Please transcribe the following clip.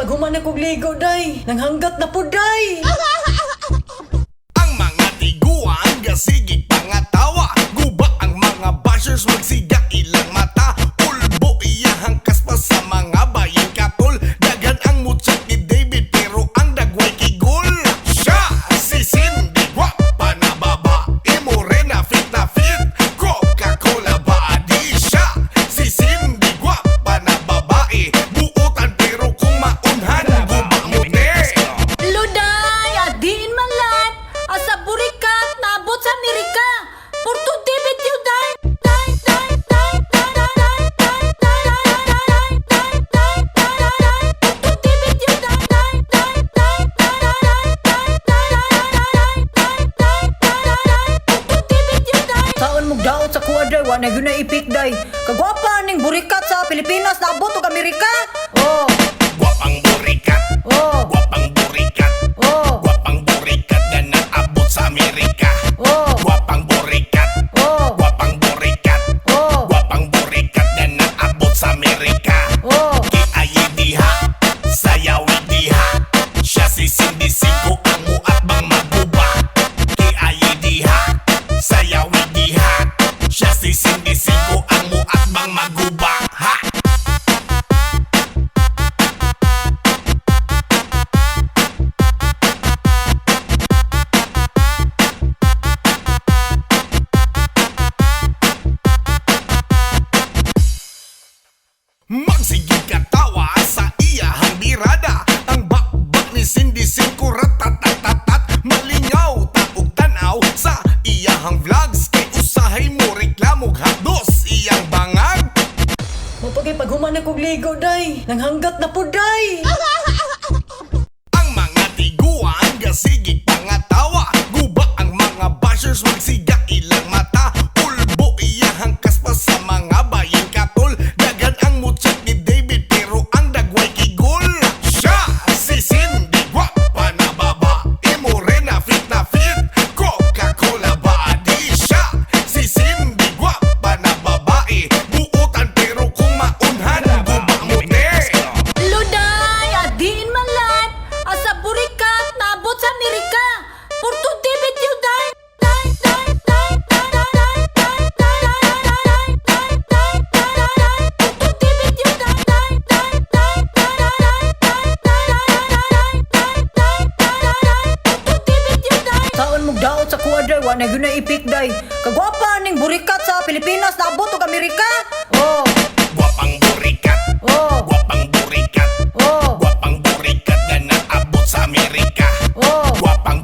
paghuman na kog ligo, day. Nanghanggat na po, day. Ang mga tiguan, gasigig pangatawa. Guba ang mga bashers, magsiga ilang mata. Ulbo iyahang kaspa sa mga bayin katol. Dagan ang mutsak ni David, pero ang dagway kigol. Siya, si Cindy, gwapa na babae. Morena, fit na fit, Coca-Cola body. Siya, si Cindy, gwapa na babae. Buutan pero kung maunhan, guba mo te. Luday, adin malat, asa burikat, nabot sa Amerika. Porto debit you day. Taon mong daot sa kuwa, day. Wa na yun na ipik, day. Kagwapa ning burikat sa Pilipinas na abot og Amerika. Oh, Gwapang burikat, oh, gwapang burikat, oh, gwapang burikat na naabot sa Amerika. oh, Gwapang burikat, oh, gwapang burikat, oh, gwapang burikat na naabot sa Amerika. oh. Kiayi diha, sayawi diha, siya si Cindy Cinco ang muat bang maguba. Kiayi diha, sayawi diha, siya si Cindy Cinco ang muat bang maguba. Ha! Magsigig katawa sa iyahang birada. Ang bakbak ni Cindy Cinco ratatatatat. Malingaw taog tanaw sa iyahang vlogs. Kay usahay mo reklamog hados iyang bangag. Mapagay paghuman na kog ligo, day. Nanghanggat na po, day. Ang mga tiguan, gasigig pangatawa. Guba ang mga bashers, magsiga ilang mata. Ulbo iyahang kaspa sa mga bayin katol. Dagan ang mutsak ni David, pero ang dagway kigol. Siya, si Cindy, gwapa na babae. Morena, fit na fit, Coca-Cola body. Siya, si Cindy, gwapa na babae. Buutan pero kung maunhan, guba mo te. Luday, adin malat, asa burikat, nabot sa Amerika. Porto debit you day. Taon mong daot sa kuwa, day. Wa na yun na ipik, day. Kagwapa ning burikat sa Pilipinas na abot og Amerika. Oh, Gwapang burikat, oh, gwapang burikat, oh, gwapang burikat na naabot sa Amerika. oh, Gwapang